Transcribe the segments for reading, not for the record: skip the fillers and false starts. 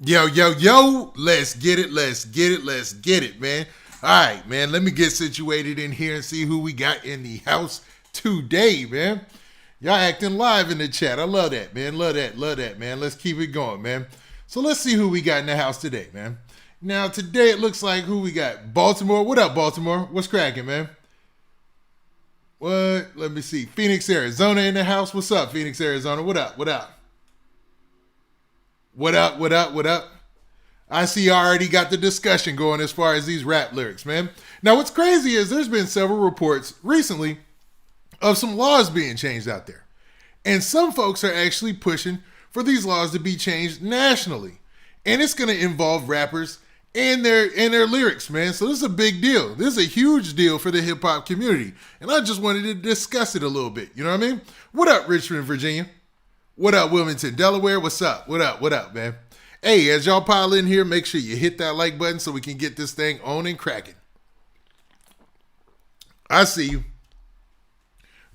Yo, yo, yo, let's get it, let's get it, let's get it, man. All right, man, let me get situated in here and see who we got in the house today, man. Y'all acting live in the chat. I love that, man. Love that, man. Let's keep it going, man. So let's see who we got in the house today, man. Now, today it looks like who we got. Baltimore. What up, Baltimore? What's cracking, man? What? Let me see. Phoenix, Arizona in the house. What's up, Phoenix, Arizona? What up? What up? What up, what up, what up? I see you already got the discussion going as far as these rap lyrics, man. Now, what's crazy is there's been several reports recently of some laws being changed out there. And some folks are actually pushing for these laws to be changed nationally. And it's going to involve rappers and their lyrics, man. So this is a big deal. This is a huge deal for the hip-hop community. And I just wanted to discuss it a little bit. You know what I mean? What up, Richmond, Virginia? What up, Wilmington, Delaware? What's up? What up, man? Hey, as y'all pile in here, make sure you hit that like button so we can get this thing on and cracking. I see you.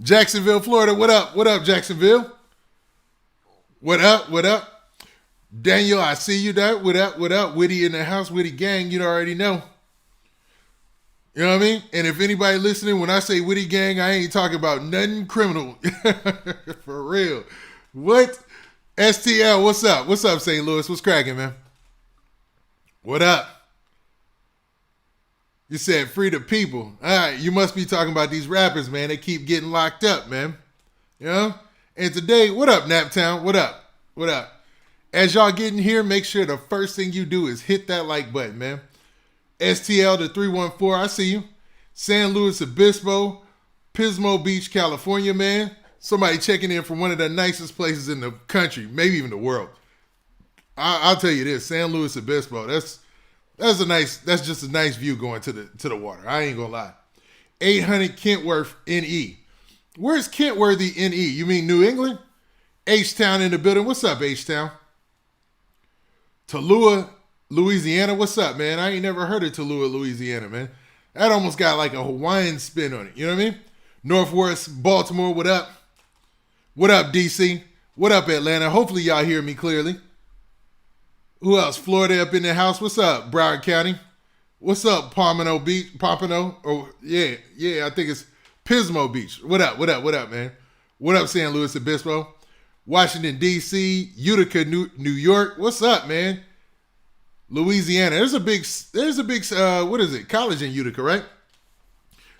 Jacksonville, Florida. What up? What up, Jacksonville? What up? What up? Daniel, I see you there. What up? What up? Witty in the house. Witty gang, you already know. You know what I mean? And if anybody listening, when I say Witty gang, I ain't talking about nothing criminal. For real. What? STL, what's up? What's up, St. Louis? What's cracking, man? What up? You said free the people. All right, you must be talking about these rappers, man. They keep getting locked up, man. You know? And today, what up, Naptown? What up? What up? As y'all getting here, make sure the first thing you do is hit that like button, man. STL to 314, I see you. San Luis Obispo, Pismo Beach, California, man. Somebody checking in from one of the nicest places in the country, maybe even the world. I'll tell you this, San Luis Obispo, that's just a nice view going to the water. I ain't gonna lie. 800 Kentworth NE. Where's Kentworthy NE? You mean New England? H-Town in the building. What's up, H-Town? Tallulah, Louisiana. What's up, man? I ain't never heard of Tallulah, Louisiana, man. That almost got like a Hawaiian spin on it. You know what I mean? Northwest Baltimore, what up? What up, DC? What up, Atlanta? Hopefully y'all hear me clearly. Who else? Florida up in the house. What's up, Broward County? What's up, Pompano Beach? Pompano? Oh, yeah, I think it's Pismo Beach. What up, man? What up, San Luis Obispo? Washington, D.C., Utica, New York. What's up, man? Louisiana. There's a big, what is it? College in Utica, right?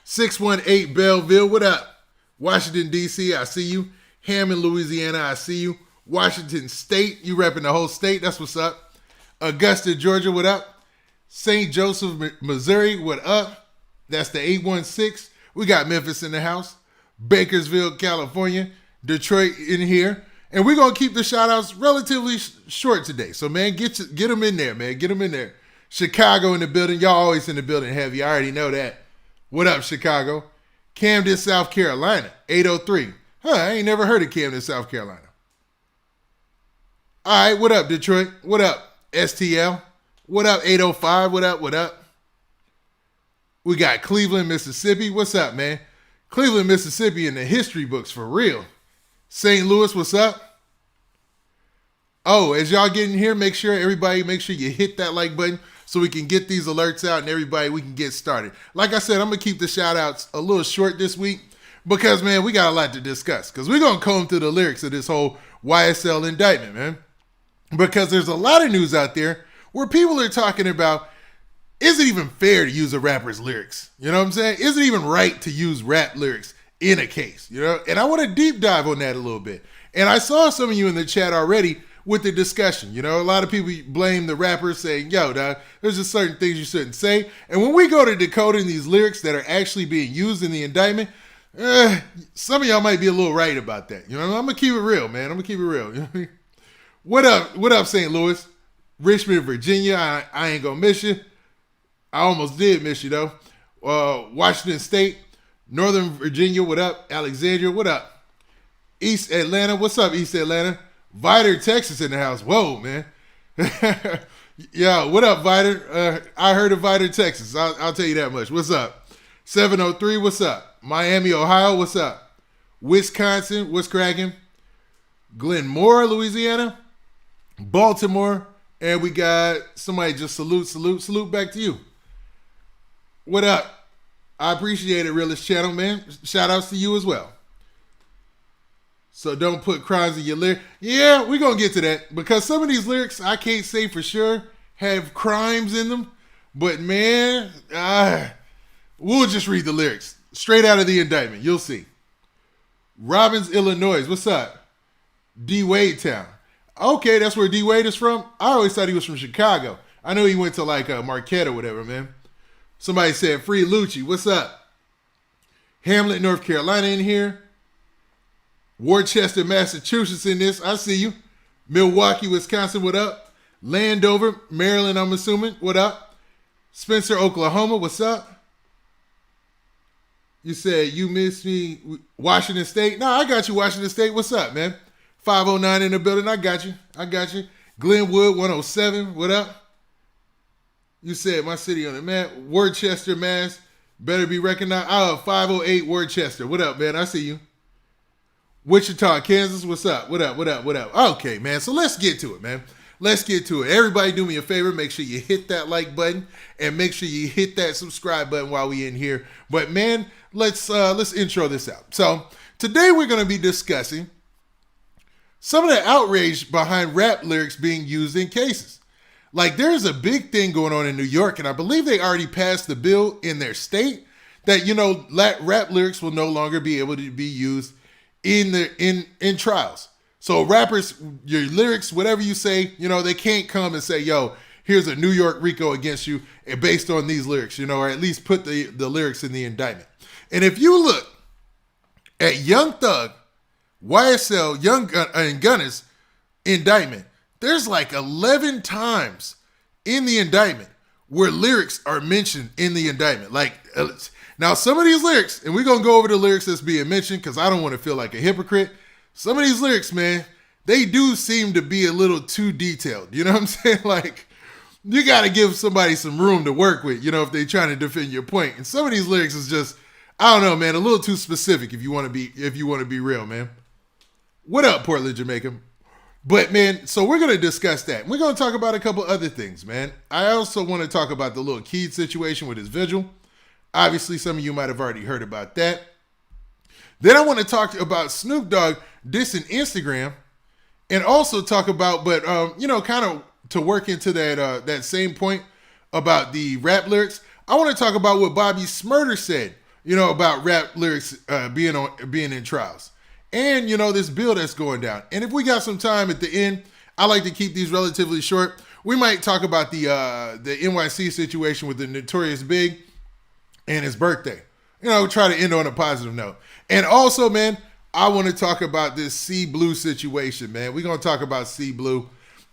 618 Belleville. What up? Washington, D.C., I see you. Hammond, Louisiana, I see you. Washington State, you repping the whole state. That's what's up. Augusta, Georgia, what up? St. Joseph, Missouri, what up? That's the 816. We got Memphis in the house. Bakersville, California. Detroit in here. And we're going to keep the shout-outs relatively short today. So, man, get them in there, man. Get them in there. Chicago in the building. Y'all always in the building heavy. I already know that. What up, Chicago? Camden, South Carolina, 803. I ain't never heard of Camden, South Carolina. All right, what up, Detroit? What up, STL? What up, 805? What up? We got Cleveland, Mississippi. What's up, man? Cleveland, Mississippi in the history books for real. St. Louis, what's up? Oh, as y'all get in here, make sure you hit that like button so we can get these alerts out and we can get started. Like I said, I'm going to keep the shout-outs a little short this week because, man, we got a lot to discuss because we're going to comb through the lyrics of this whole YSL indictment, man. Because there's a lot of news out there where people are talking about, is it even fair to use a rapper's lyrics? You know what I'm saying? Is it even right to use rap lyrics in a case? You know, and I want to deep dive on that a little bit. And I saw some of you in the chat already with the discussion. You know, a lot of people blame the rappers saying, yo, dog, there's just certain things you shouldn't say. And when we go to decoding these lyrics that are actually being used in the indictment, some of y'all might be a little right about that. You know, I'm going to keep it real, man. I'm going to keep it real. You know what I mean? What up, St. Louis? Richmond, Virginia, I ain't going to miss you. I almost did miss you, though. Washington State, Northern Virginia, what up? Alexandria, what up? East Atlanta, what's up, East Atlanta? Vidor, Texas in the house. Whoa, man. Yo, what up, Vidor? I heard of Vidor, Texas. I'll tell you that much. What's up? 703, what's up? Miami, Ohio, what's up? Wisconsin, what's cracking? Glenmore, Louisiana. Baltimore, And we got somebody just salute back to you. What up? I appreciate it, Realist Channel, man. Shout outs to you as well. So don't put crimes in your lyrics. Yeah, we're going to get to that. Because some of these lyrics, I can't say for sure, have crimes in them. But man, we'll just read the lyrics. Straight out of the indictment. You'll see. Robbins, Illinois. What's up? D-Wade Town. Okay, that's where D-Wade is from? I always thought he was from Chicago. I know he went to like Marquette or whatever, man. Somebody said, free Lucci. What's up? Hamlet, North Carolina in here. Worcester, Massachusetts in this. I see you. Milwaukee, Wisconsin. What up? Landover, Maryland, I'm assuming. What up? Spencer, Oklahoma. What's up? You said you miss me. Washington State. No, I got you, Washington State. What's up, man? 509 in the building. I got you. Glenwood, 107. What up? You said my city on the map. Worcester, Mass. Better be recognized. 508 Worcester. What up, man? I see you. Wichita, Kansas. What's up? What up? Okay, man. So let's get to it, man. Let's get to it. Everybody do me a favor. Make sure you hit that like button and make sure you hit that subscribe button while we in here. But man, let's intro this out. So today we're going to be discussing some of the outrage behind rap lyrics being used in cases. Like there's a big thing going on in New York, and I believe they already passed the bill in their state that, rap lyrics will no longer be able to be used in trials. So rappers, your lyrics, whatever you say, they can't come and say, yo, here's a New York RICO against you based on these lyrics, or at least put the lyrics in the indictment. And if you look at Young Thug, YSL, Young and Gunna's indictment, there's like 11 times in the indictment where lyrics are mentioned in the indictment. Now, some of these lyrics, and we're going to go over the lyrics that's being mentioned because I don't want to feel like a hypocrite. Some of these lyrics, man, they do seem to be a little too detailed. You know what I'm saying? Like, you got to give somebody some room to work with, if they're trying to defend your point. And some of these lyrics is just, I don't know, man, a little too specific if you want to be real, man. What up, Portland, Jamaica? But, man, so we're going to discuss that. We're going to talk about a couple other things, man. I also want to talk about the little Keed situation with his Vigil. Obviously, some of you might have already heard about that. Then I want to talk about Snoop Dogg dissing Instagram and also talk about, kind of to work into that same point about the rap lyrics. I want to talk about what Bobby Shmurda said, about rap lyrics being in trials. And, this bill that's going down. And if we got some time at the end, I like to keep these relatively short. We might talk about the NYC situation with the Notorious B.I.G and his birthday. Try to end on a positive note. And also, man, I want to talk about this C Blue situation, man. We're going to talk about C Blue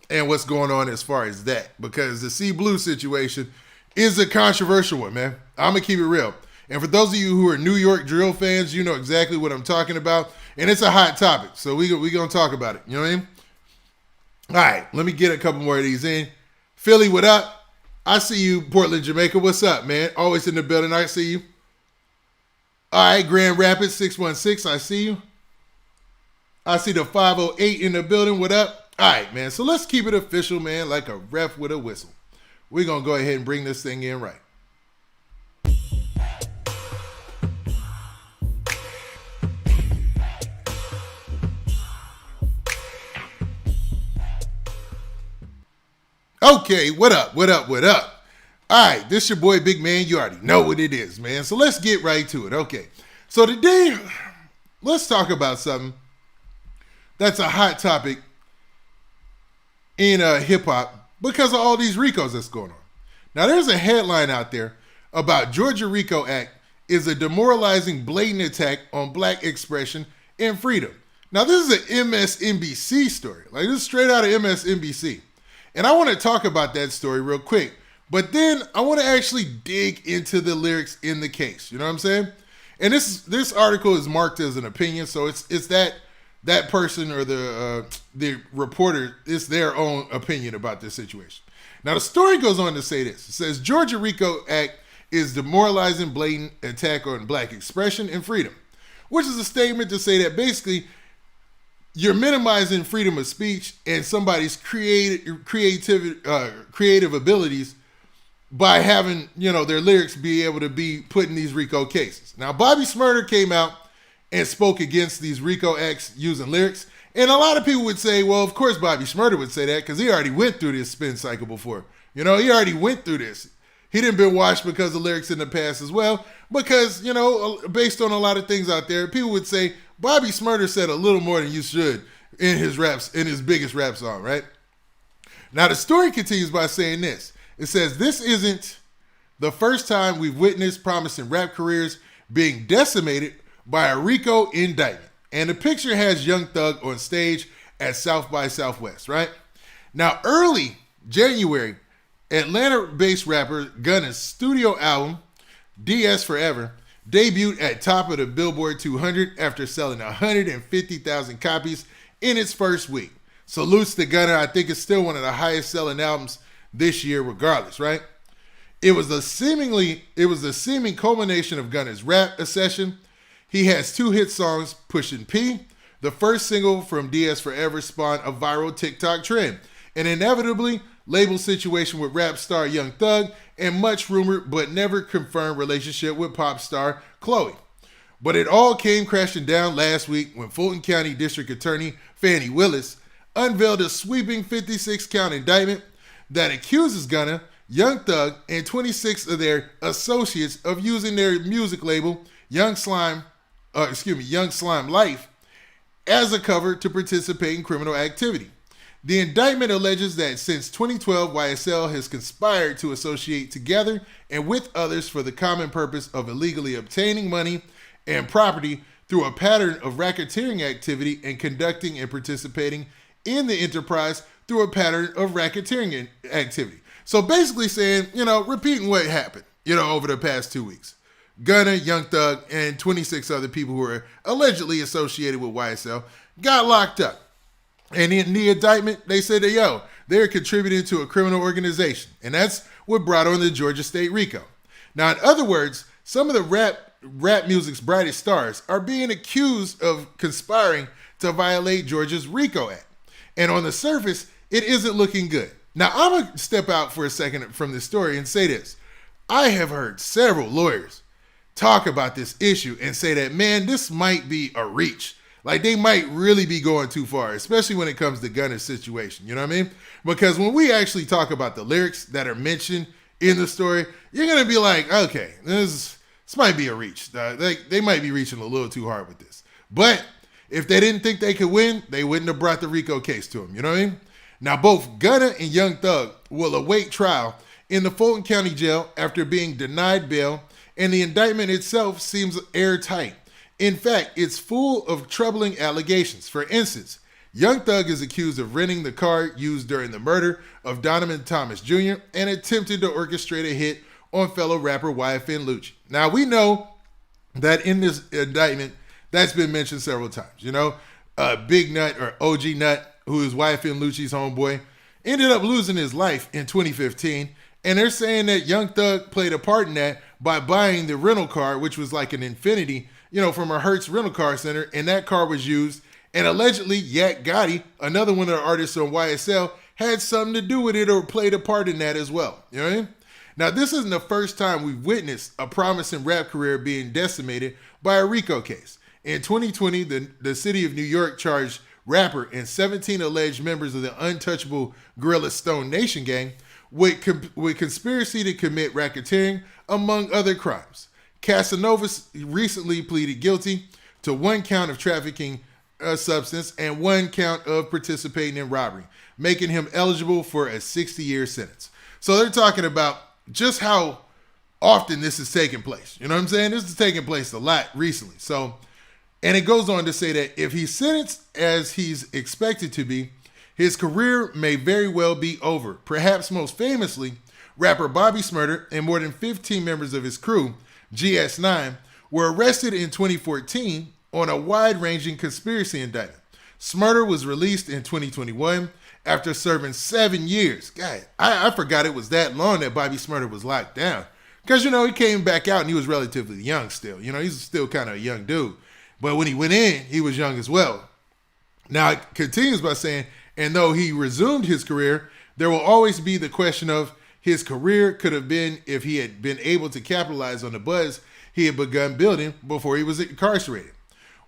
and what's going on as far as that. Because the C Blue situation is a controversial one, man. I'm going to keep it real. And for those of you who are New York drill fans, you know exactly what I'm talking about. And it's a hot topic. So we're going to talk about it. You know what I mean? All right, let me get a couple more of these in. Philly, what up? I see you, Portland, Jamaica. What's up, man? Always in the building. I see you. All right, Grand Rapids, 616. I see you. I see the 508 in the building. What up? All right, man. So let's keep it official, man, like a ref with a whistle. We're going to go ahead and bring this thing in right. Okay, what up? All right, this your boy, Big Man. You already know what it is, man. So let's get right to it. Okay, so today, let's talk about something that's a hot topic in hip-hop because of all these RICOs that's going on. Now, there's a headline out there about Georgia RICO Act is a demoralizing, blatant attack on black expression and freedom. Now, this is an MSNBC story. Like, this is straight out of MSNBC. And I want to talk about that story real quick. But then I want to actually dig into the lyrics in the case. You know what I'm saying? And this article is marked as an opinion. So it's that person or the reporter, it's their own opinion about this situation. Now, the story goes on to say this. It says, Georgia RICO Act is demoralizing, blatant attack on black expression and freedom, which is a statement to say that basically you're minimizing freedom of speech and somebody's creative abilities by having, their lyrics be able to be put in these RICO cases. Now, Bobby Shmurda came out and spoke against these RICO acts using lyrics. And a lot of people would say, well, of course Bobby Shmurda would say that because he already went through this spin cycle before. He already went through this. He didn't been washed because of lyrics in the past as well. Because, based on a lot of things out there, people would say Bobby Shmurda said a little more than you should in his raps, in his biggest rap song, right? Now, the story continues by saying this. It says, this isn't the first time we've witnessed promising rap careers being decimated by a RICO indictment. And the picture has Young Thug on stage at South by Southwest, right? Now, early January, Atlanta-based rapper Gunna's studio album, DS Forever, debuted at top of the Billboard 200 after selling 150,000 copies in its first week. Salutes to Gunna. I think it's still one of the highest selling albums this year regardless, right? It was the seeming culmination of Gunna's rap accession. He has 2 hit songs, Pushin' P. The first single from DS Forever spawned a viral TikTok trend. An inevitably label situation with rap star Young Thug and much rumored but never confirmed relationship with pop star Chloe. But it all came crashing down last week when Fulton County District Attorney Fannie Willis unveiled a sweeping 56-count indictment that accuses Gunna, Young Thug, and 26 of their associates of using their music label Young Slime Life as a cover to participate in criminal activity. The indictment alleges that since 2012, YSL has conspired to associate together and with others for the common purpose of illegally obtaining money and property through a pattern of racketeering activity and conducting and participating in the enterprise through a pattern of racketeering activity. So basically saying, repeating what happened, over the past 2 weeks. Gunna, Young Thug, and 26 other people who are allegedly associated with YSL got locked up. And in the indictment, they said that, they're contributing to a criminal organization. And that's what brought on the Georgia State RICO. Now, in other words, some of the rap music's brightest stars are being accused of conspiring to violate Georgia's RICO Act. And on the surface, it isn't looking good. Now, I'm going to step out for a second from this story and say this. I have heard several lawyers talk about this issue and say that, man, this might be a reach. Like, they might really be going too far, especially when it comes to Gunna's situation. You know what I mean? Because when we actually talk about the lyrics that are mentioned in the story, you're going to be like, okay, this might be a reach. They might be reaching a little too hard with this. But if they didn't think they could win, they wouldn't have brought the RICO case to them. You know what I mean? Now, both Gunna and Young Thug will await trial in the Fulton County Jail after being denied bail, and the indictment itself seems airtight. In fact, it's full of troubling allegations. For instance, Young Thug is accused of renting the car used during the murder of Donovan Thomas Jr. and attempted to orchestrate a hit on fellow rapper YFN Lucci. Now, we know that in this indictment, that's been mentioned several times. Big Nut, or OG Nut, who is YFN Lucci's homeboy, ended up losing his life in 2015. And they're saying that Young Thug played a part in that by buying the rental car, which was like an Infiniti, from a Hertz rental car center. And that car was used. And allegedly, Yak Gotti, another one of the artists on YSL, had something to do with it or played a part in that as well. You know what I mean? Now, this isn't the first time we've witnessed a promising rap career being decimated by a RICO case. In 2020, the city of New York charged rapper and 17 alleged members of the untouchable Gorilla Stone Nation gang with conspiracy to commit racketeering, among other crimes. Casanovas recently pleaded guilty to 1 count of trafficking a substance and 1 count of participating in robbery, making him eligible for a 60-year sentence. So they're talking about just how often this is taking place. You know what I'm saying? This is taking place a lot recently. So, and it goes on to say that if he's sentenced as he's expected to be, his career may very well be over. Perhaps most famously, rapper Bobby Shmurda and more than 15 members of his crew, GS9, were arrested in 2014 on a wide-ranging conspiracy indictment. Shmurda was released in 2021 after serving 7 years. God, I forgot it was that long that Bobby Shmurda was locked down. Because, he came back out and he was relatively young still. He's still kind of a young dude. But when he went in, he was young as well. Now it continues by saying, and though he resumed his career, there will always be the question of his career could have been if he had been able to capitalize on the buzz he had begun building before he was incarcerated.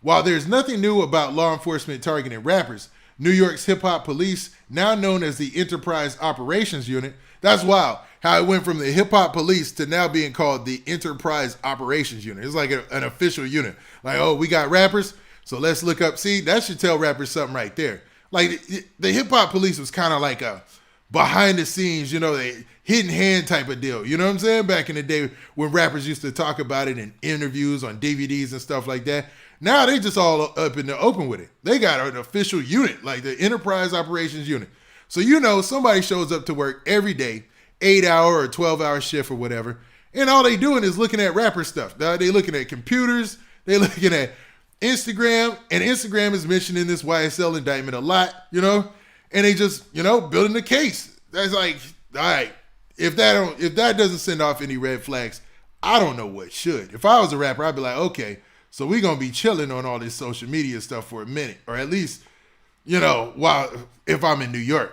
While there's nothing new about law enforcement targeting rappers, New York's hip hop police, now known as the Enterprise Operations Unit, that's wild how it went from the hip hop police to now being called the Enterprise Operations Unit. It's like an official unit. Like, oh, we got rappers, so let's look up. See, that should tell rappers something right there. Like the hip hop police was kind of like a behind the scenes, the hidden hand type of deal. You know what I'm saying? Back in the day when rappers used to talk about it in interviews on DVDs and stuff like that. Now they just all up in the open with it. They got an official unit, like the Enterprise Operations Unit. So somebody shows up to work every day, 8-hour or 12-hour shift or whatever, and all they doing is looking at rapper stuff. They looking at computers, they looking at Instagram, and Instagram is mentioned in this YSL indictment a lot, and they just, building the case. That's like, all right, if that doesn't send off any red flags, I don't know what should. If I was a rapper, I'd be like, okay, so we're going to be chilling on all this social media stuff for a minute, or at least, if I'm in New York.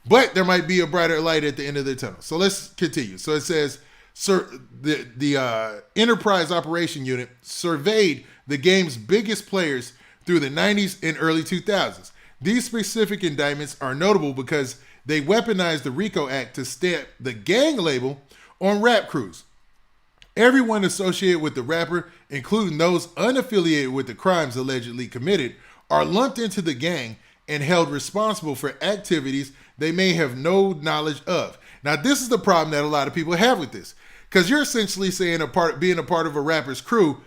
But there might be a brighter light at the end of the tunnel. So let's continue. So it says, the Enterprise Operation Unit surveyed the game's biggest players through the 90s and early 2000s. These specific indictments are notable because they weaponized the RICO Act to stamp the gang label on rap crews. Everyone associated with the rapper, including those unaffiliated with the crimes allegedly committed, are lumped into the gang and held responsible for activities they may have no knowledge of. Now, this is the problem that a lot of people have with this, because you're essentially saying being a part of a rapper's crew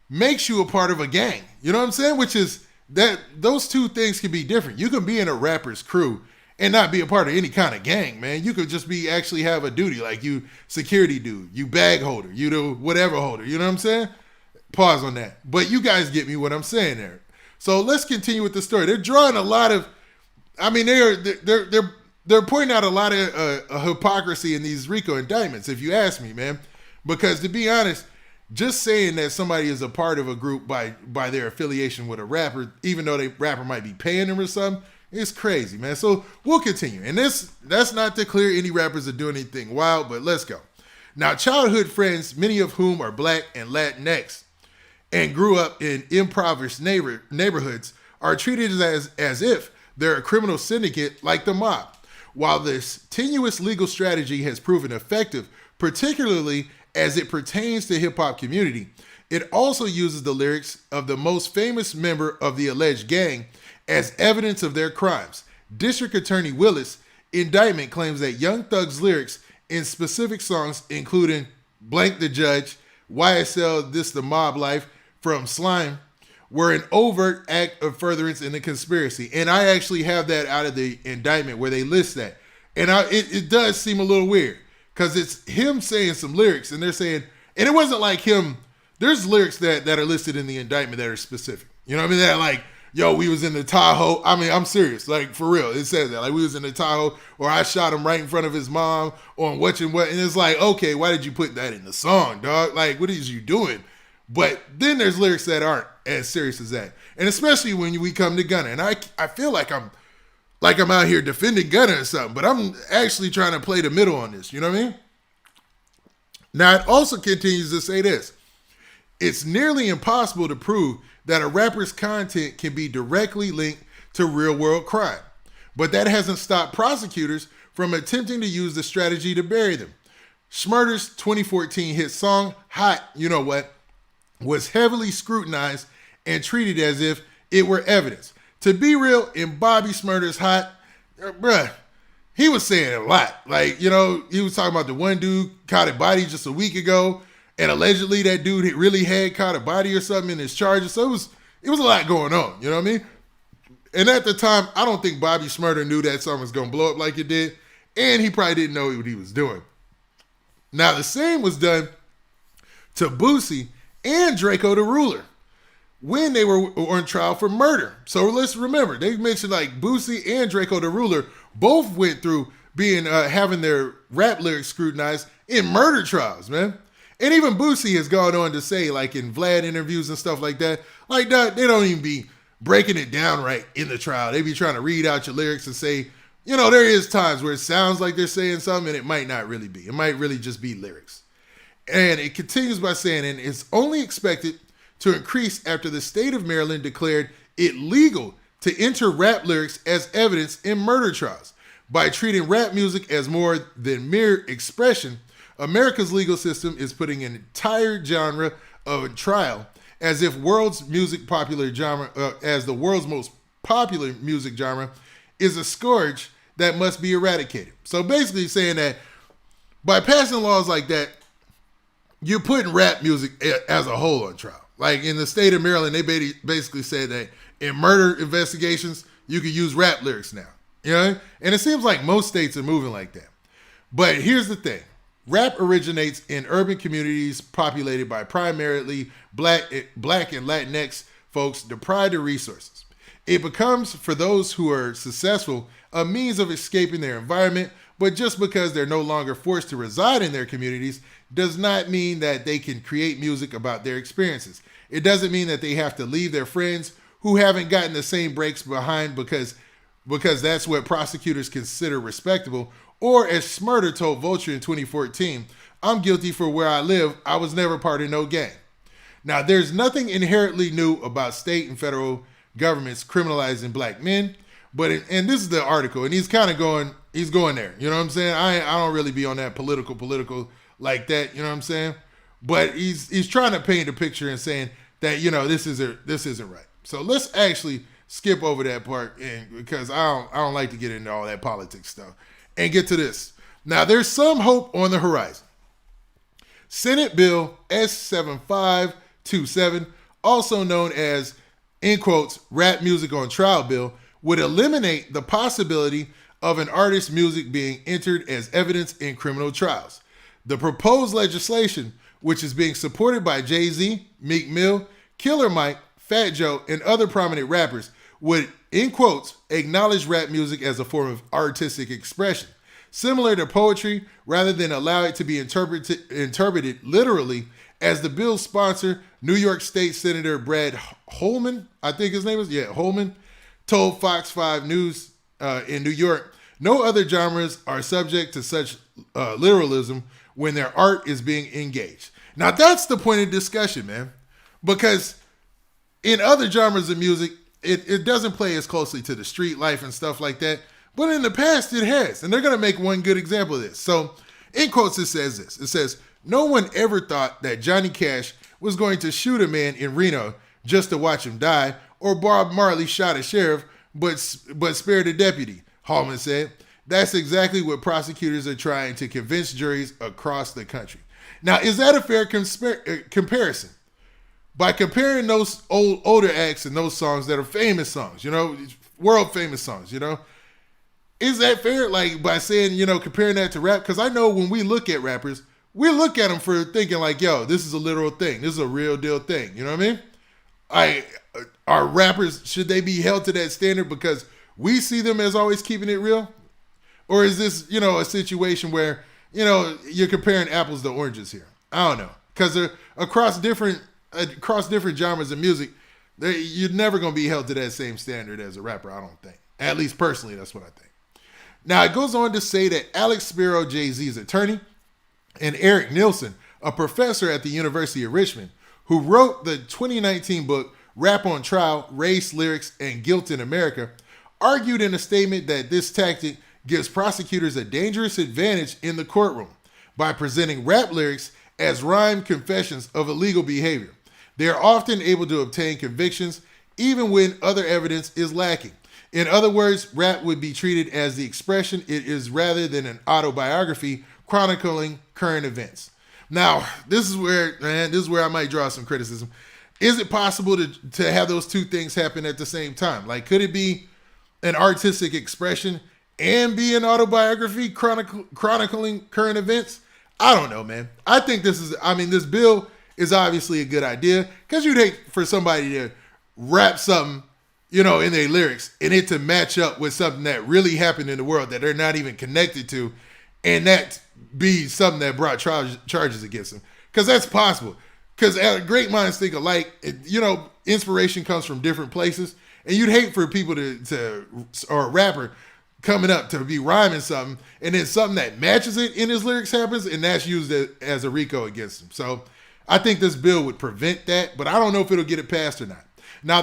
makes you a part of a gang. You know what I'm saying? Which is that those two things can be different. You can be in a rapper's crew and not be a part of any kind of gang, man. You could just actually have a duty, like you security dude, you bag holder, you do whatever holder. You know what I'm saying? Pause on that. But you guys get me what I'm saying there. So let's continue with the story. They're drawing a lot of, they're pointing out a lot of hypocrisy in these RICO indictments, if you ask me, man. Because to be honest, just saying that somebody is a part of a group by their affiliation with a rapper, even though the rapper might be paying them or something, it's crazy, man. So we'll continue. And that's not to clear any rappers are doing anything wild, but let's go. Now, childhood friends, many of whom are Black and Latinx, and grew up in impoverished neighborhoods, are treated as if they're a criminal syndicate like the mob. While this tenuous legal strategy has proven effective, particularly as it pertains to hip-hop community, it also uses the lyrics of the most famous member of the alleged gang as evidence of their crimes. District Attorney Willis' indictment claims that Young Thug's lyrics in specific songs, including Blank the Judge, YSL, This the Mob Life, From Slime, were an overt act of furtherance in the conspiracy. And I actually have that out of the indictment where they list that. And it does seem a little weird because it's him saying some lyrics and they're saying, and it wasn't like him, there's lyrics that are listed in the indictment that are specific. You know what I mean? That like, yo, we was in the Tahoe. I mean, I'm serious. Like, for real. It says that. Like, we was in the Tahoe, or I shot him right in front of his mom on what and what. And it's like, okay, why did you put that in the song, dog? Like, what is you doing? But then there's lyrics that aren't as serious as that. And especially when we come to Gunna. And I feel like I'm out here defending Gunna or something, but I'm actually trying to play the middle on this. You know what I mean? Now, it also continues to say this. It's nearly impossible to prove that a rapper's content can be directly linked to real-world crime. But that hasn't stopped prosecutors from attempting to use the strategy to bury them. Shmurda's 2014 hit song, Hot, You Know What, was heavily scrutinized and treated as if it were evidence. To be real, in Bobby Shmurda's Hot, bruh, he was saying a lot. Like, he was talking about the one dude caught a body just a week ago, and allegedly that dude really had caught a body or something in his charges. So it was a lot going on, you know what I mean? And at the time, I don't think Bobby Shmurda knew that song was going to blow up like it did, and he probably didn't know what he was doing. Now, the same was done to Boosie and Draco the Ruler when they were on trial for murder. So let's remember, they mentioned like Boosie and Draco the Ruler both went through being having their rap lyrics scrutinized in murder trials, man. And even Boosie has gone on to say, like in Vlad interviews and stuff like that, they don't even be breaking it down right in the trial. They be trying to read out your lyrics and say, there is times where it sounds like they're saying something and it might not really be. It might really just be lyrics. And it continues by saying, and it's only expected to increase after the state of Maryland declared it legal to enter rap lyrics as evidence in murder trials. By treating rap music as more than mere expression, America's legal system is putting an entire genre of trial as if the world's most popular music genre is a scourge that must be eradicated. So basically saying that by passing laws like that, you're putting rap music as a whole on trial. Like in the state of Maryland, they basically said that in murder investigations, you can use rap lyrics now. And it seems like most states are moving like that. But here's the thing. Rap originates in urban communities populated by primarily black and Latinx folks deprived of resources. It becomes, for those who are successful, a means of escaping their environment, but just because they're no longer forced to reside in their communities does not mean that they can create music about their experiences. It doesn't mean that they have to leave their friends who haven't gotten the same breaks behind because that's what prosecutors consider respectable. Or as Shmurda told Vulture in 2014, I'm guilty for where I live. I was never part of no gang. Now, there's nothing inherently new about state and federal governments criminalizing black men, and this is the article, and he's going there. You know what I'm saying? I don't really be on that political like that. You know what I'm saying? But he's trying to paint a picture and saying that this isn't right. So let's actually skip over that part, because I don't like to get into all that politics stuff, and get to this. Now, there's some hope on the horizon. Senate Bill S7527, also known as, in quotes, rap music on trial bill, would eliminate the possibility of an artist's music being entered as evidence in criminal trials. The proposed legislation, which is being supported by Jay-Z, Meek Mill, Killer Mike, Fat Joe, and other prominent rappers, would, in quotes, acknowledge rap music as a form of artistic expression, similar to poetry, rather than allow it to be interpreted literally, as the bill's sponsor, New York State Senator Brad Holman, I think his name is, Holman, told Fox 5 News in New York, no other genres are subject to such literalism when their art is being engaged. Now, that's the point of discussion, man, because in other genres of music, it doesn't play as closely to the street life and stuff like that, but in the past it has, and they're going to make one good example of this. So, in quotes, it says this. It says, no one ever thought that Johnny Cash was going to shoot a man in Reno just to watch him die, or Bob Marley shot a sheriff but spared a deputy, Hallman said. That's exactly what prosecutors are trying to convince juries across the country. Now, is that a fair comparison? By comparing those older acts and those songs that are famous songs, world famous songs, is that fair? Like by saying, comparing that to rap? Because I know when we look at rappers, we look at them for thinking like, yo, this is a literal thing. This is a real deal thing. You know what I mean? Are rappers, should they be held to that standard because we see them as always keeping it real? Or is this, a situation where, you're comparing apples to oranges here? I don't know. Because across different genres of music, you're never going to be held to that same standard as a rapper, I don't think. At least personally, that's what I think. Now, it goes on to say that Alex Spiro, Jay-Z's attorney, and Eric Nielsen, a professor at the University of Richmond, who wrote the 2019 book, Rap on Trial, Race, Lyrics, and Guilt in America, argued in a statement that this tactic gives prosecutors a dangerous advantage in the courtroom by presenting rap lyrics as rhyme confessions of illegal behavior. They are often able to obtain convictions even when other evidence is lacking. In other words, rap would be treated as the expression it is rather than an autobiography chronicling current events. Now, this is where I might draw some criticism. Is it possible to have those two things happen at the same time? Like, could it be an artistic expression and be an autobiography chronicling current events? I don't know, man. I think this bill is obviously a good idea, because you'd hate for somebody to rap something, in their lyrics and it to match up with something that really happened in the world that they're not even connected to, and that be something that brought charges against them. Because that's possible. Because great minds think alike. Inspiration comes from different places. And you'd hate for people to or a rapper coming up to be rhyming something, and then something that matches it in his lyrics happens, and that's used as a RICO against him. So I think this bill would prevent that, but I don't know if it'll get it passed or not. Now,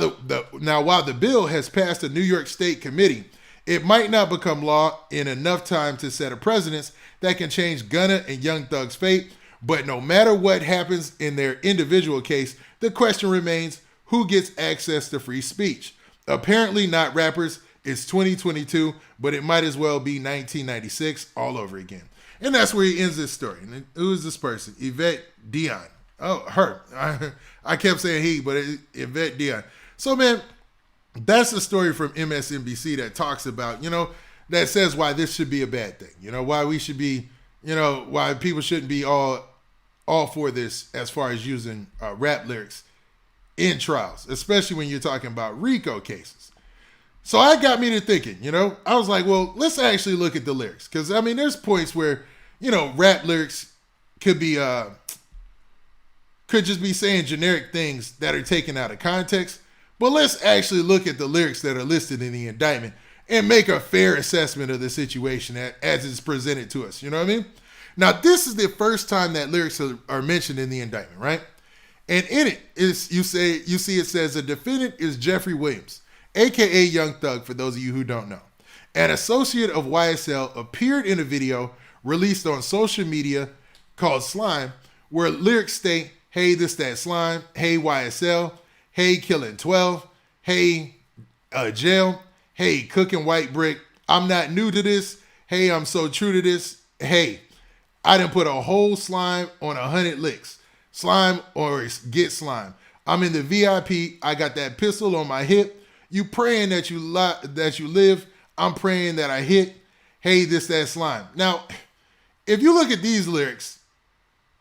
while the bill has passed a New York State committee, it might not become law in enough time to set a precedent that can change Gunna and Young Thug's fate. But no matter what happens in their individual case, the question remains, who gets access to free speech? Apparently not rappers. It's 2022, but it might as well be 1996 all over again. And that's where he ends this story. And who is this person? Yvette Dion. Oh, her. I kept saying he, but Yvette Dion. So, man, that's the story from MSNBC that talks about, that says why this should be a bad thing. Why we should be, why people shouldn't be all for this as far as using rap lyrics in trials, especially when you're talking about RICO cases. So that got me to thinking, I was like, well, let's actually look at the lyrics. Because, there's points where, rap lyrics could be, could just be saying generic things that are taken out of context. But let's actually look at the lyrics that are listed in the indictment and make a fair assessment of the situation as it's presented to us. You know what I mean? Now, this is the first time that lyrics are mentioned in the indictment, right? And in it, you see it says the defendant is Jeffrey Williams, a.k.a. Young Thug, for those of you who don't know. An associate of YSL appeared in a video released on social media called Slime, where lyrics state, hey, this, that, slime, hey, YSL, hey, killing 12, hey, jail, hey, cooking white brick, I'm not new to this, hey, I'm so true to this, hey, I done put a whole slime on 100 licks, slime or get slime. I'm in the VIP, I got that pistol on my hip, you praying that you live, I'm praying that I hit, hey, this, that, slime. Now, if you look at these lyrics,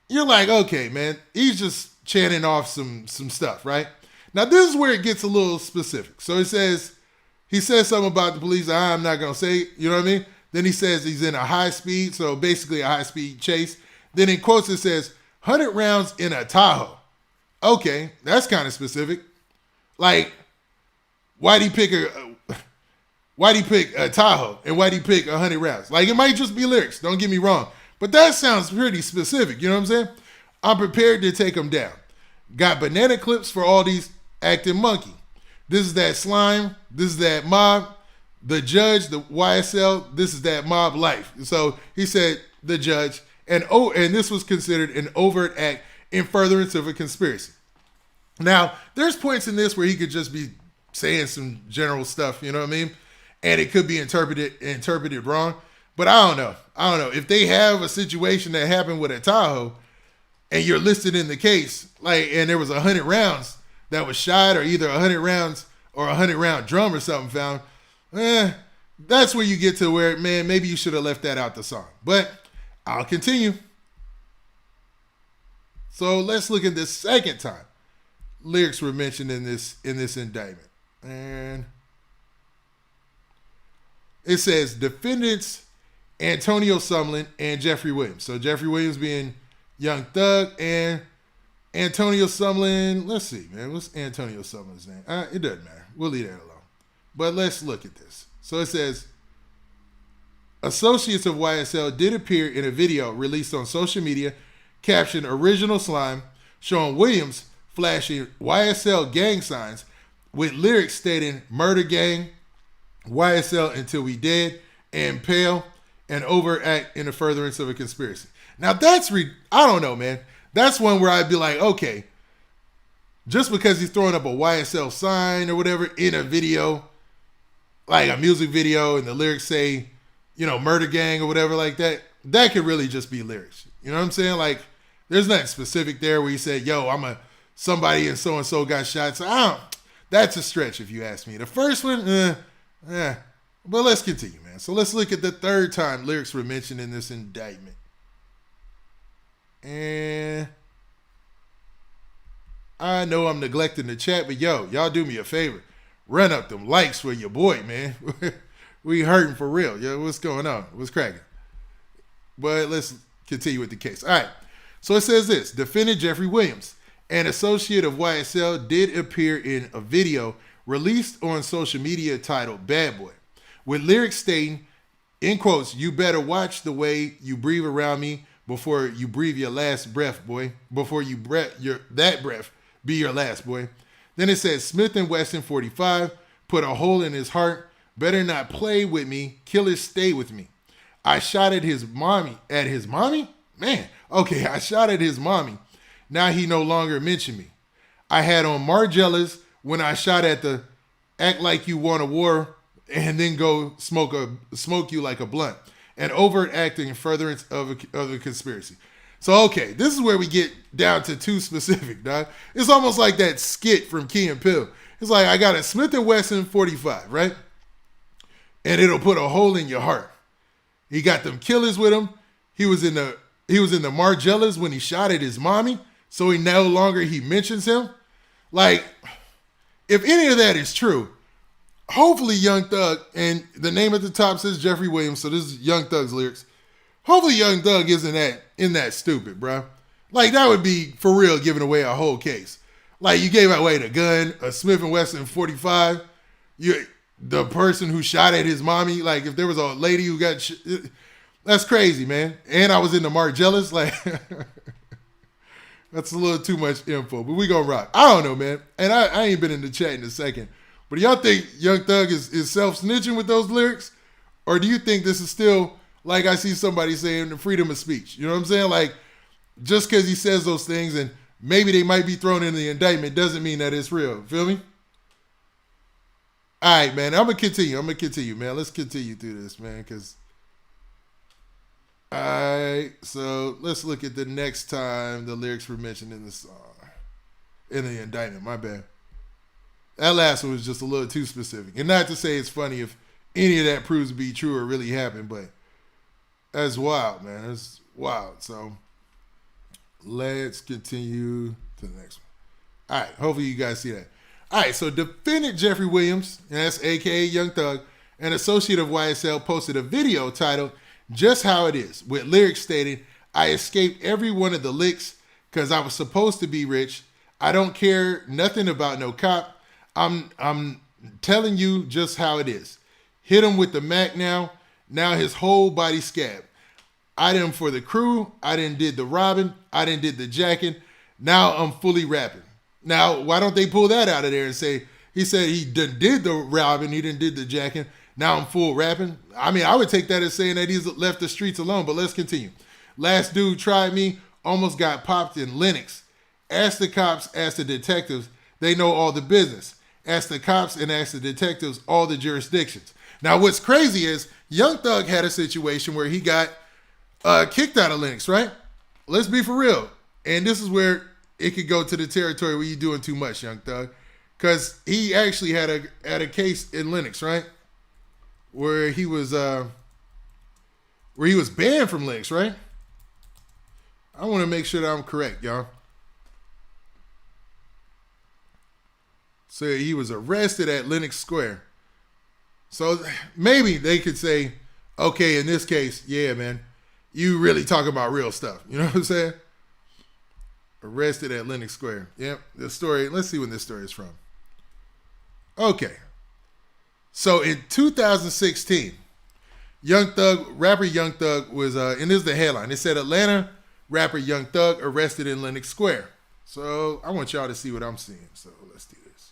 you're like, okay, man, he's just chanting off some stuff, right? Now, this is where it gets a little specific. So he says something about the police. I'm not going to say it, you know what I mean? Then he says he's in a high speed, so basically a high speed chase. Then in quotes it says, 100 rounds in a Tahoe. Okay, that's kind of specific. Like, why'd he pick a Tahoe and why'd he pick 100 rounds? Like, it might just be lyrics, don't get me wrong. But that sounds pretty specific, you know what I'm saying? I'm prepared to take them down. Got banana clips for all these acting monkey. This is that slime. This is that mob. The judge, the YSL, this is that mob life. So he said the judge, and this was considered an overt act in furtherance of a conspiracy. Now, there's points in this where he could just be saying some general stuff, you know what I mean? And it could be interpreted wrong. But I don't know. If they have a situation that happened with a Tahoe and you're listed in the case, and there was 100 rounds that was shot, or either 100 rounds or 100 round drum or something found, that's where you get to where, man, maybe you should have left that out the song. But I'll continue. So let's look at this second time lyrics were mentioned in this indictment. And it says defendants Antonio Sumlin and Jeffrey Williams. So Jeffrey Williams being Young Thug and Antonio Sumlin. Let's see, man. What's Antonio Sumlin's name? It doesn't matter. We'll leave that alone. But let's look at this. So it says, associates of YSL did appear in a video released on social media captioned Original Slime, showing Williams flashing YSL gang signs with lyrics stating Murder Gang, YSL Until We Dead, and Pale, and overt act in the furtherance of a conspiracy. Now that's, I don't know, man. That's one where I'd be like, okay, just because he's throwing up a YSL sign or whatever in a video, like a music video, and the lyrics say, Murder Gang or whatever like that, that could really just be lyrics. You know what I'm saying? Like, there's nothing specific there where he said, yo, somebody and so-and-so got shot. So that's a stretch if you ask me. The first one, but let's continue, man. So let's look at the third time lyrics were mentioned in this indictment. And I know I'm neglecting the chat, but y'all do me a favor. Run up them likes for your boy, man. We hurting for real. Yo, what's going on? What's cracking? But let's continue with the case. All right. So it says this. Defendant Jeffrey Williams, an associate of YSL, did appear in a video released on social media titled Bad Boy, with lyrics stating, in quotes, "You better watch the way you breathe around me before you breathe your last breath, boy. Before you that breath be your last, boy." Then it says, "Smith and Wesson 45 put a hole in his heart. Better not play with me. Killers stay with me. I shot at his mommy." At his mommy? Man, okay, I shot at his mommy. Now he no longer mentioned me. I had on Margielas when I shot at the act like you want a war and then go smoke you like a blunt. And overt acting in furtherance of the conspiracy. So, okay, this is where we get down to too specific, dog. It's almost like that skit from Key and Peele. It's like, I got a Smith & Wesson 45, right? And it'll put a hole in your heart. He got them killers with him. He was in the Margellas when he shot at his mommy, so he no longer mentions him. Like, if any of that is true, hopefully Young Thug, and the name at the top says Jeffrey Williams, so this is Young Thug's lyrics. Hopefully Young Thug isn't that stupid, bro. Like, that would be for real giving away a whole case. Like, you gave away the gun, a Smith & Wesson 45. The person who shot at his mommy, like, if there was a lady who got that's crazy, man. And I was in the Margellas, like, that's a little too much info, but we gonna rock. I don't know, man. And I ain't been in the chat in a second. But do y'all think Young Thug is self-snitching with those lyrics? Or do you think this is still, like I see somebody saying, the freedom of speech? You know what I'm saying? Like, just because he says those things and maybe they might be thrown in the indictment doesn't mean that it's real. Feel me? All right, man. I'm going to continue, man. Let's continue through this, man, because... All right, so let's look at the next time the lyrics were mentioned in the song. In the indictment, my bad. That last one was just a little too specific. And not to say it's funny if any of that proves to be true or really happened, but that's wild, man. That's wild. So let's continue to the next one. All right, hopefully you guys see that. All right, so defendant Jeffrey Williams, and that's a.k.a. Young Thug, an associate of YSL, posted a video titled Just How It Is, with lyrics stating, "I escaped every one of the licks because I was supposed to be rich. I don't care nothing about no cop. I'm telling you just how it is. Hit him with the Mac now. Now his whole body scab. I done for the crew. I done did the robbing. I done did the jacking. Now I'm fully rapping." Now, why don't they pull that out of there and say, he said he done did the robbing, he done did the jacking. Now I'm full rapping. I mean, I would take that as saying that he's left the streets alone, but let's continue. "Last dude tried me, almost got popped in Lennox. Ask the cops, ask the detectives, they know all the business. Ask the cops and ask the detectives all the jurisdictions." Now, what's crazy is Young Thug had a situation where he got kicked out of Lennox, right? Let's be for real. And this is where it could go to the territory where you're doing too much, Young Thug. Because he actually had a case in Lennox, right? Where he was banned from Lennox, right? I want to make sure that I'm correct, y'all. So he was arrested at Lennox Square. So maybe they could say, okay, in this case, yeah, man, you really talking about real stuff. You know what I'm saying? Arrested at Lennox Square. Yep, the story. Let's see when this story is from. Okay. So in 2016, rapper Young Thug was, and this is the headline. It said Atlanta rapper Young Thug arrested in Lennox Square. So I want y'all to see what I'm seeing. So let's do this.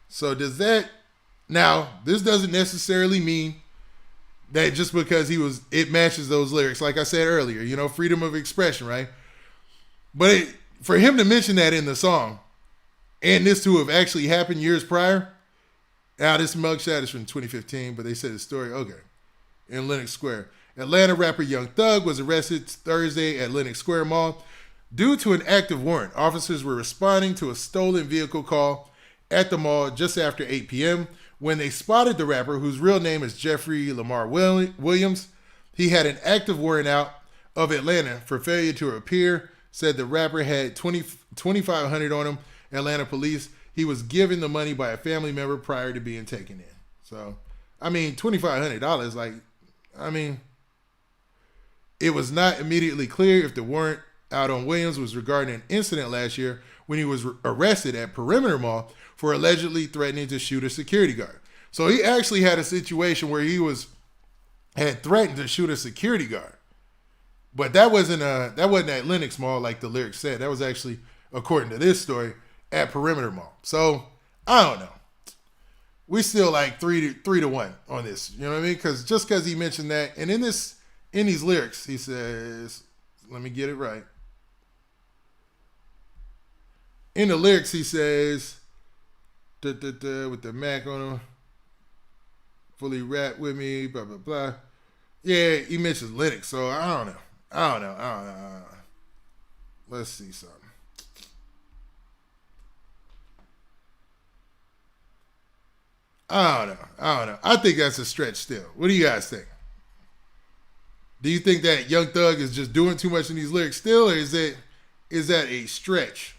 So does that, now this doesn't necessarily mean that just because it matches those lyrics. Like I said earlier, you know, freedom of expression, right? But for him to mention that in the song, and this to have actually happened years prior, now this mugshot is from 2015, but they said the story, okay, in Lennox Square. Atlanta rapper Young Thug was arrested Thursday at Lennox Square Mall due to an active warrant. Officers were responding to a stolen vehicle call at the mall just after 8 p.m. when they spotted the rapper, whose real name is Jeffrey Lamar Williams. He had an active warrant out of Atlanta for failure to appear. Said the rapper had $2,500 on him. Atlanta police. He was given the money by a family member prior to being taken in. So, I mean, $2,500. Like, I mean, it was not immediately clear if the warrant out on Williams was regarding an incident last year when he was arrested at Perimeter Mall for allegedly threatening to shoot a security guard. So he actually had a situation where he had threatened to shoot a security guard. But that wasn't at Lenox Mall like the lyrics said. That was actually, according to this story, at Perimeter Mall. So I don't know. We still like 3-1 on this. You know what I mean? Because he mentioned that, and in these lyrics, he says, let me get it right. In the lyrics, he says, with the Mac on him, fully rap with me, blah, blah, blah. Yeah, he mentions Lenox, so I don't know. Let's see something. I don't know. I think that's a stretch still. What do you guys think? Do you think that Young Thug is just doing too much in these lyrics still, or is that a stretch?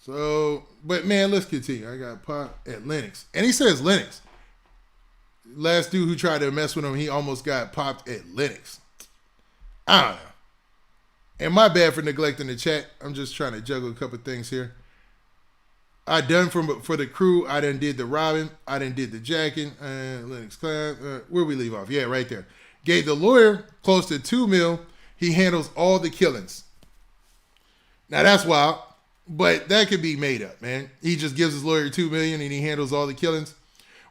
So, but man, let's continue. I got Pop at Lenox. And he says Lenox. Last dude who tried to mess with him, he almost got popped at Lenox. I don't know. And my bad for neglecting the chat. I'm just trying to juggle a couple things here. I done for the crew. I done did the robbing. I done did the jacking. Lenox Clan. Where we leave off? Yeah, right there. Gave the lawyer close to $2 million. He handles all the killings. Now that's wild. But that could be made up, man. He just gives his lawyer $2 million and he handles all the killings.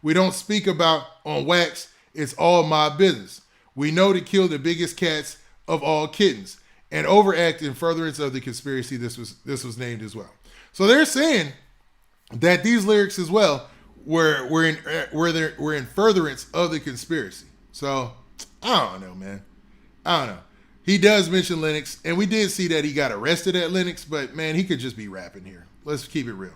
We don't speak about on wax. It's all my business. We know to kill the biggest cats of all kittens and overact in furtherance of the conspiracy. This was named as well. So they're saying that these lyrics as well were in furtherance of the conspiracy. So I don't know, man. I don't know. He does mention Lenox, and we did see that he got arrested at Lenox, but man, he could just be rapping here. Let's keep it real.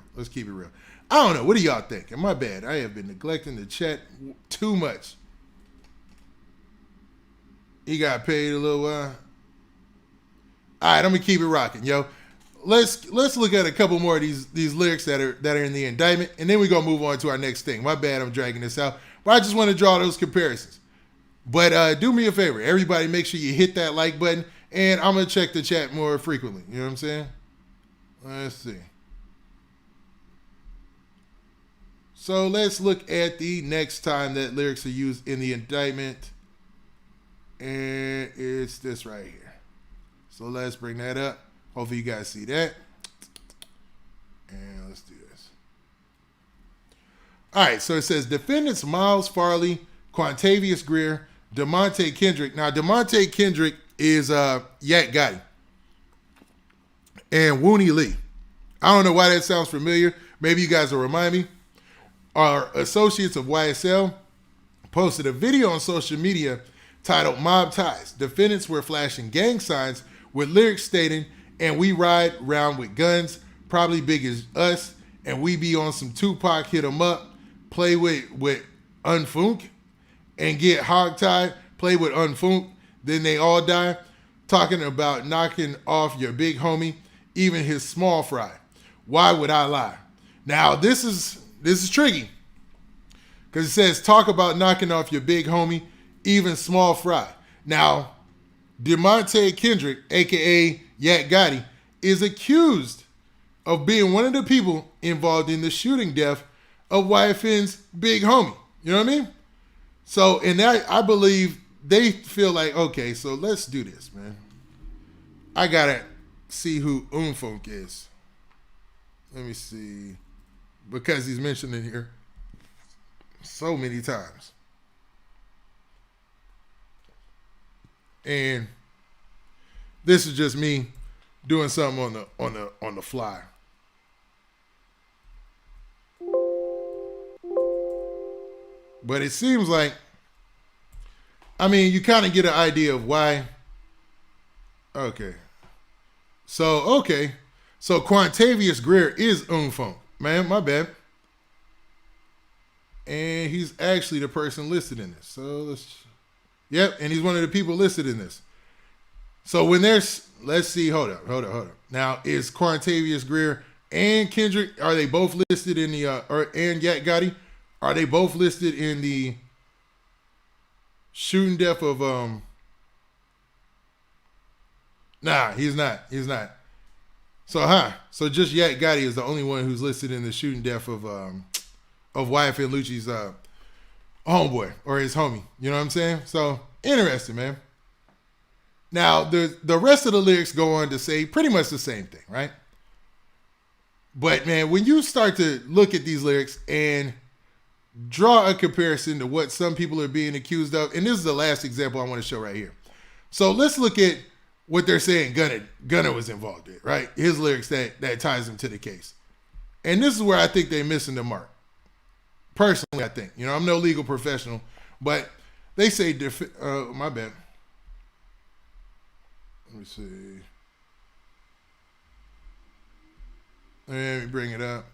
I don't know. What do y'all think? And my bad. I have been neglecting the chat too much. He got paid a little while. All right, I'm gonna keep it rocking, yo. Let's look at a couple more of these lyrics that are in the indictment, and then we're gonna move on to our next thing. My bad, I'm dragging this out, but I just want to draw those comparisons. But do me a favor, everybody, make sure you hit that like button, and I'm gonna check the chat more frequently. You know what I'm saying? Let's see. So let's look at the next time that lyrics are used in the indictment, and it's this right here. So let's bring that up. Hopefully you guys see that. And let's do this. All right, so it says defendants Miles Farley, Quantavious Greer, DeMonte Kendrick. Now, DeMonte Kendrick is Yak Gotti and Wooney Lee. I don't know why that sounds familiar. Maybe you guys will remind me. Our associates of YSL posted a video on social media titled Mob Ties. Defendants were flashing gang signs with lyrics stating, and we ride round with guns, probably big as us, and we be on some Tupac, hit 'em up, play with Unfunk, and get hogtied, play with Unfunk, then they all die, talking about knocking off your big homie, even his small fry. Why would I lie? Now, this is tricky, because it says, talk about knocking off your big homie, even small fry. Now, DeMonte Kendrick, a.k.a. Yak Gotti, is accused of being one of the people involved in the shooting death of YFN's big homie. You know what I mean? So, and I believe they feel like, okay, so let's do this, man. I got to see who Unfunk is. Let me see. Because he's mentioned in here so many times. And this is just me doing something on the fly. But it seems like, I mean, you kind of get an idea of why. Okay. So Quantavious Greer is Unfunk. Man, my bad. And he's actually the person listed in this. So yep, and he's one of the people listed in this. So when there's, let's see, hold up. Now, is Quantavious Greer and Kendrick, are they both listed in the, and Yak Gotti, are they both listed in the shooting death of Nah, he's not. He's not. So, So just yet Gotti is the only one who's listed in the shooting death of YF and Lucci's homeboy or his homie. You know what I'm saying? So interesting, man. Now the rest of the lyrics go on to say pretty much the same thing, right? But man, when you start to look at these lyrics and draw a comparison to what some people are being accused of, and this is the last example I want to show right here. So let's look at what they're saying Gunna was involved in, right? His lyrics that ties him to the case. And this is where I think they're missing the mark. Personally, I think. You know, I'm no legal professional, but they say, my bad. Let me see. Let me bring it up.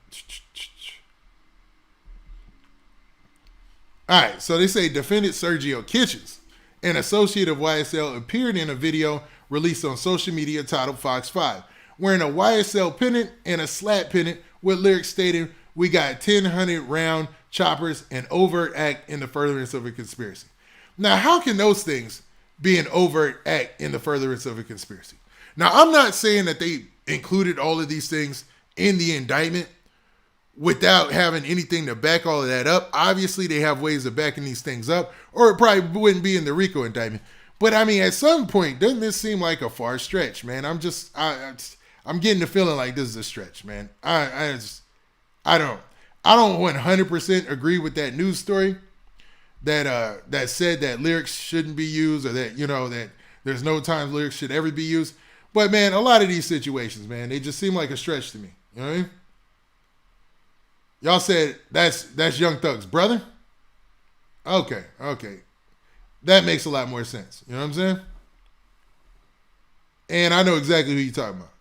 All right, so they say defendant Sergio Kitchens, an associate of YSL, appeared in a video released on social media titled Fox 5, wearing a YSL pennant and a slat pennant with lyrics stating, "We got 1,000 round choppers, and overt act in the furtherance of a conspiracy." Now, how can those things be an overt act in the furtherance of a conspiracy? Now, I'm not saying that they included all of these things in the indictment without having anything to back all of that up. Obviously, they have ways of backing these things up, or it probably wouldn't be in the RICO indictment. But I mean, at some point, doesn't this seem like a far stretch, man? I'm getting the feeling like this is a stretch, man. I don't 100% agree with that news story that said that lyrics shouldn't be used, or that, you know, that there's no time lyrics should ever be used. But man, a lot of these situations, man, they just seem like a stretch to me. You know what I mean? Y'all said that's Young Thug's brother? Okay. That makes a lot more sense. You know what I'm saying? And I know exactly who you're talking about.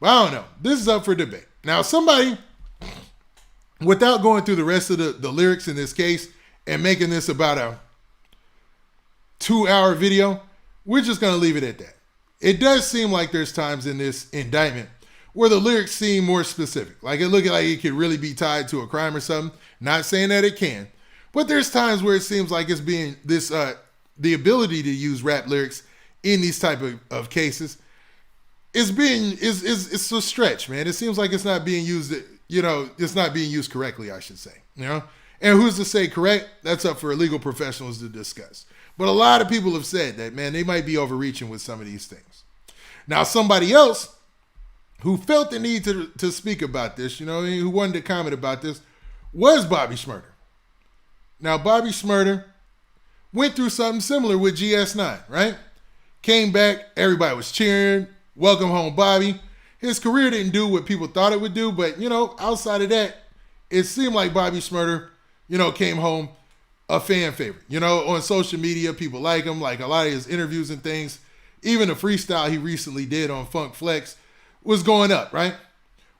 But I don't know. This is up for debate. Now, somebody, without going through the rest of the lyrics in this case and making this about a 2-hour video, we're just going to leave it at that. It does seem like there's times in this indictment where the lyrics seem more specific. Like it looking like it could really be tied to a crime or something. Not saying that it can. But there's times where it seems like it's being this the ability to use rap lyrics in these type of cases is it's a stretch, man. It seems like it's not being used, you know, it's not being used correctly, I should say. You know? And who's to say correct? That's up for legal professionals to discuss. But a lot of people have said that, man, they might be overreaching with some of these things. Now, somebody else who felt the need to speak about this, you know, who wanted to comment about this, was Bobby Shmurda. Now, Bobby Shmurda went through something similar with GS9, right? Came back, everybody was cheering, welcome home, Bobby. His career didn't do what people thought it would do, but, you know, outside of that, it seemed like Bobby Shmurda, you know, came home a fan favorite. You know, on social media, people like him, like a lot of his interviews and things. Even the freestyle he recently did on Funk Flex was going up, right?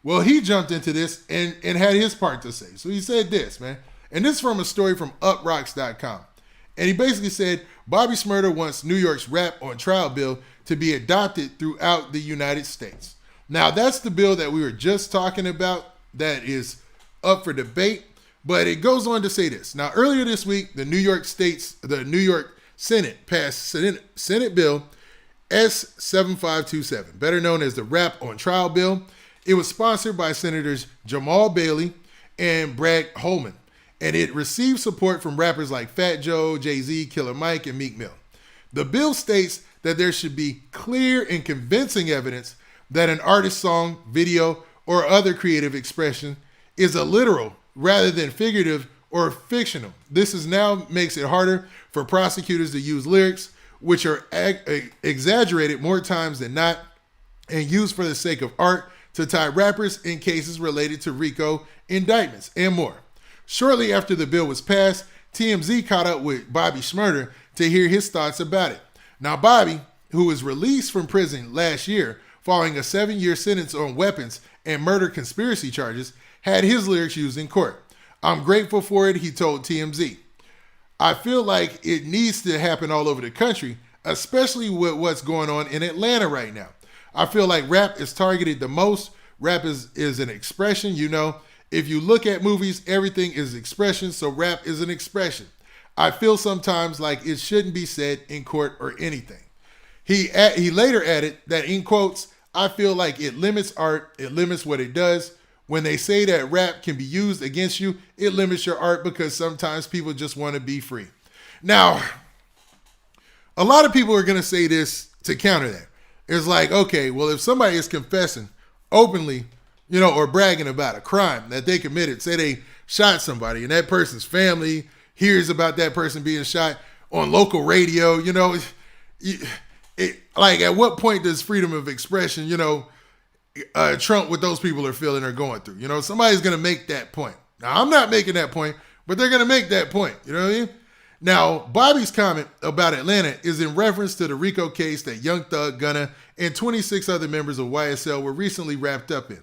Well, he jumped into this and had his part to say. So he said this, man. And this is from a story from uprocks.com. And he basically said, Bobby Shmurda wants New York's rap on trial bill to be adopted throughout the United States. Now, that's the bill that we were just talking about that is up for debate. But it goes on to say this. Now, earlier this week, the New York Senate passed Senate Bill S-7527, better known as the Rap on Trial Bill. It was sponsored by Senators Jamal Bailey and Bragg Holman, and it received support from rappers like Fat Joe, Jay-Z, Killer Mike, and Meek Mill. The bill states that there should be clear and convincing evidence that an artist's song, video, or other creative expression is a literal rather than figurative or fictional. This now makes it harder for prosecutors to use lyrics which are exaggerated more times than not and used for the sake of art to tie rappers in cases related to RICO indictments and more. Shortly after the bill was passed, TMZ caught up with Bobby Shmurda to hear his thoughts about it. Now, Bobby, who was released from prison last year following a 7-year sentence on weapons and murder conspiracy charges, had his lyrics used in court. I'm grateful for it, he told TMZ. I feel like it needs to happen all over the country, especially with what's going on in Atlanta right now. I feel like rap is targeted the most. Rap is an expression, you know. If you look at movies, everything is expression, so rap is an expression. I feel sometimes like it shouldn't be said in court or anything. He later added that, in quotes, I feel like it limits art, it limits what it does. When they say that rap can be used against you, it limits your art because sometimes people just want to be free. Now, a lot of people are going to say this to counter that. It's like, okay, well, if somebody is confessing openly, or bragging about a crime that they committed, say they shot somebody and that person's family hears about that person being shot on local radio, like at what point does freedom of expression, trump what those people are feeling or going through? Somebody's going to make that point. Now, I'm not making that point, but they're going to make that point. You know what I mean? Now, Bobby's comment about Atlanta is in reference to the RICO case that Young Thug, Gunna, and 26 other members of YSL were recently wrapped up in.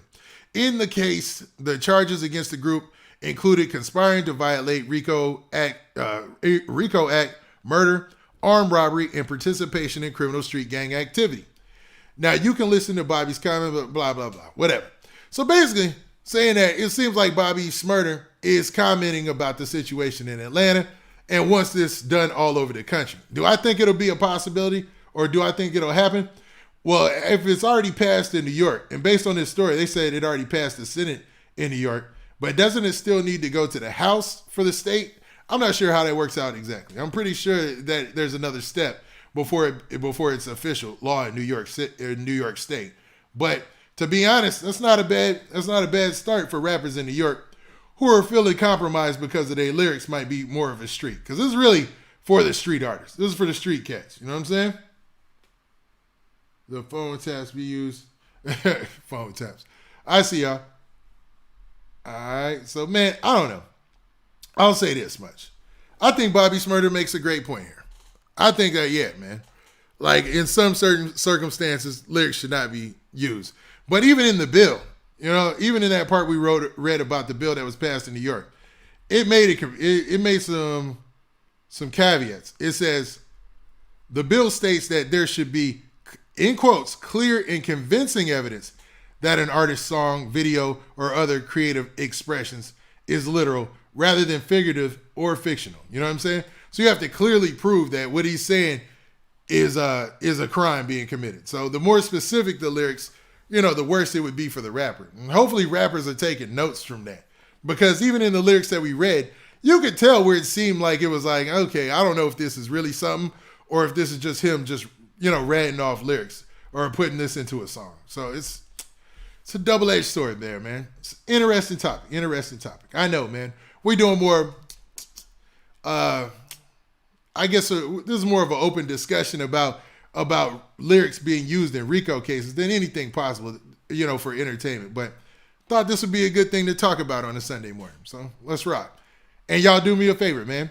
In the case, the charges against the group included conspiring to violate RICO Act, murder, armed robbery, and participation in criminal street gang activity. Now, you can listen to Bobby's comment, but blah, blah, blah, whatever. So basically, saying that it seems like Bobby Shmurda is commenting about the situation in Atlanta and wants this done all over the country. Do I think it'll be a possibility, or do I think it'll happen? Well, if it's already passed in New York, and based on this story, they said it already passed the Senate in New York, but doesn't it still need to go to the House for the state? I'm not sure how that works out exactly. I'm pretty sure that there's another step before it's official law in New York State. But to be honest, that's not a bad start for rappers in New York who are feeling compromised because of their lyrics might be more of a street. Because this is really for the street artists. This is for the street cats. You know what I'm saying? The phone taps be used. Phone taps. I see y'all. All right. So, man, I don't know. I'll say this much. I think Bobby Shmurda makes a great point here. I think that, yeah, man. Like, in some certain circumstances, lyrics should not be used. But even in the bill, even in that part we read about the bill that was passed in New York, it made some caveats. It says, the bill states that there should be, in quotes, clear and convincing evidence that an artist's song, video, or other creative expressions is literal rather than figurative or fictional. You know what I'm saying? So you have to clearly prove that what he's saying is a crime being committed. So the more specific the lyrics, the worse it would be for the rapper. And hopefully rappers are taking notes from that. Because even in the lyrics that we read, you could tell where it seemed like it was like, okay, I don't know if this is really something or if this is just him just, ratting off lyrics or putting this into a song. So it's a double-edged sword there, man. It's an interesting topic. I know, man. We're doing more, I guess this is more of an open discussion about lyrics being used in RICO cases than anything possible, for entertainment. But thought this would be a good thing to talk about on a Sunday morning. So let's rock. And y'all do me a favor, man.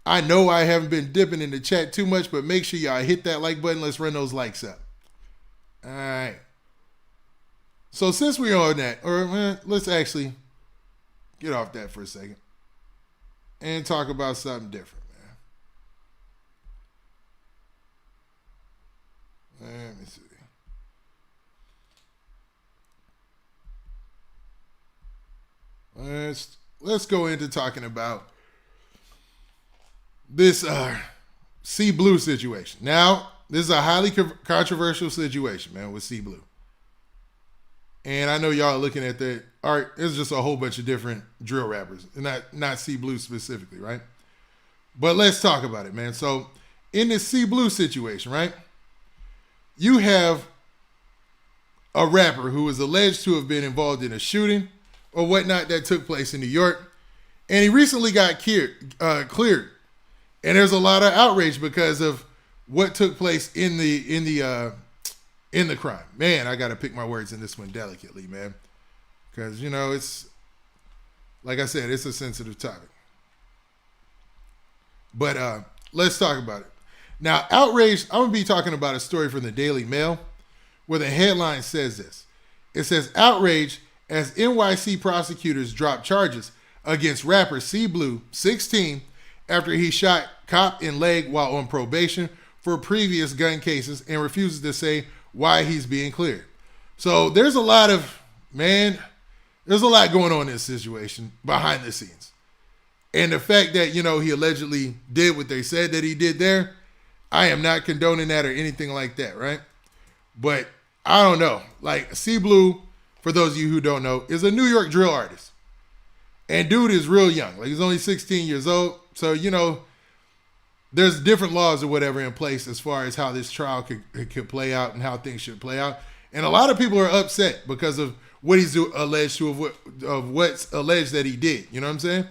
I know I haven't been dipping in the chat too much, but make sure y'all hit that like button. Let's run those likes up. All right. So since we're on that, let's actually get off that for a second and talk about something different, man. Let me see. Let's go into talking about this C Blue situation. Now, this is a highly controversial situation, man, with C Blue. And I know y'all are looking at the art. It's just a whole bunch of different drill rappers, not C Blue specifically, right? But let's talk about it, man. So in this C Blue situation, right? You have a rapper who is alleged to have been involved in a shooting or whatnot that took place in New York. And he recently got cleared. And there's a lot of outrage because of what took place in the crime. Man, I got to pick my words in this one delicately, man. Because, it's, like I said, it's a sensitive topic. But let's talk about it. Now, Outraged, I'm going to be talking about a story from the Daily Mail where the headline says this. It says, Outraged as NYC prosecutors drop charges against rapper C Blue, 16, after he shot cop in leg while on probation for previous gun cases and refuses to say why he's being cleared. So there's a lot going on in this situation behind the scenes. And the fact that, he allegedly did what they said that he did there, I am not condoning that or anything like that, right? But I don't know. Like C Blue, for those of you who don't know, is a New York drill artist. And dude is real young. Like he's only 16 years old. So, there's different laws or whatever in place as far as how this trial could play out and how things should play out. And a lot of people are upset because of what he's alleged to of what's alleged that he did. You know what I'm saying?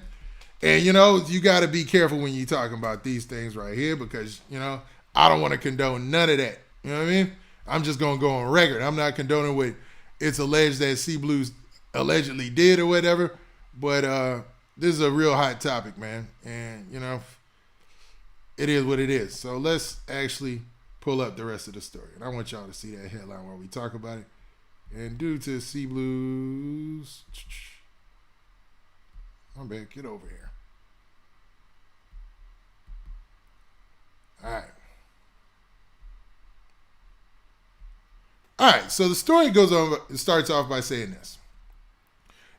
And, you got to be careful when you're talking about these things right here because, I don't want to condone none of that. You know what I mean? I'm just going to go on record. I'm not condoning what it's alleged that C Blues allegedly did or whatever. But this is a real hot topic, man. And, it is what it is. So let's actually pull up the rest of the story. And I want y'all to see that headline while we talk about it. And due to C Blues, I'm back. Get over here. All right. All right. So the story starts off by saying this.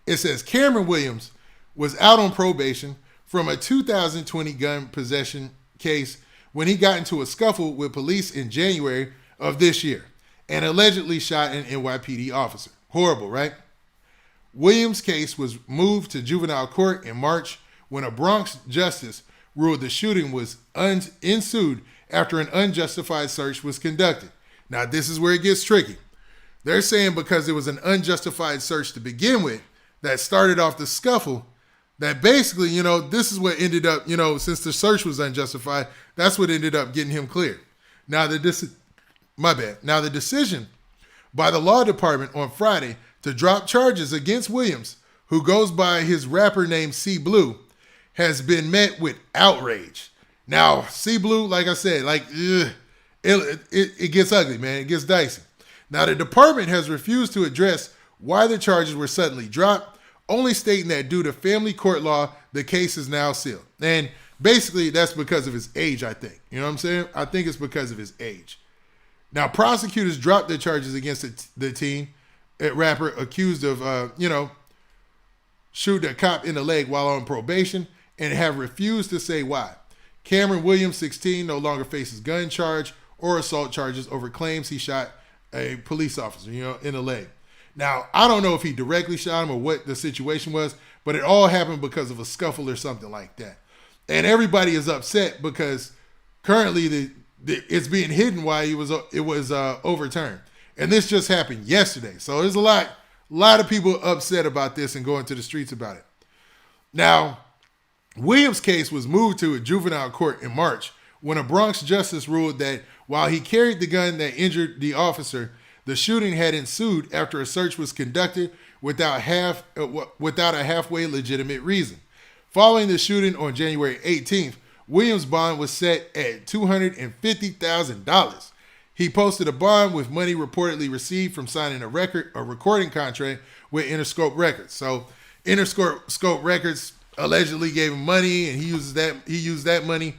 It says Cameron Williams was out on probation from a 2020 gun possession case when he got into a scuffle with police in January of this year and allegedly shot an NYPD officer. Horrible, right? Williams' case was moved to juvenile court in March when a Bronx justice ruled the shooting was ensued after an unjustified search was conducted. Now, this is where it gets tricky. They're saying because it was an unjustified search to begin with that started off the scuffle, that basically, this is what ended up, since the search was unjustified, that's what ended up getting him cleared. Now, the decision by the law department on Friday to drop charges against Williams, who goes by his rapper name C Blue, has been met with outrage. Now, C Blue, like I said, it gets ugly, man. It gets dicey. Now, the department has refused to address why the charges were suddenly dropped, only stating that due to family court law, the case is now sealed. And basically, that's because of his age, I think. You know what I'm saying? I think it's because of his age. Now, prosecutors dropped their charges against the teen rapper accused of, shooting a cop in the leg while on probation and have refused to say why. Cameron Williams, 16, no longer faces gun charge or assault charges over claims he shot a police officer, in the leg. Now, I don't know if he directly shot him or what the situation was, but it all happened because of a scuffle or something like that. And everybody is upset because currently it's being hidden why it was overturned. And this just happened yesterday. So there's a lot of people upset about this and going to the streets about it. Now, Williams' case was moved to a juvenile court in March when a Bronx justice ruled that while he carried the gun that injured the officer, the shooting had ensued after a search was conducted without a halfway legitimate reason. Following the shooting on January 18th, Williams' bond was set at $250,000. He posted a bond with money reportedly received from signing a recording contract with Interscope Records. So Interscope Records allegedly gave him money, and he used that money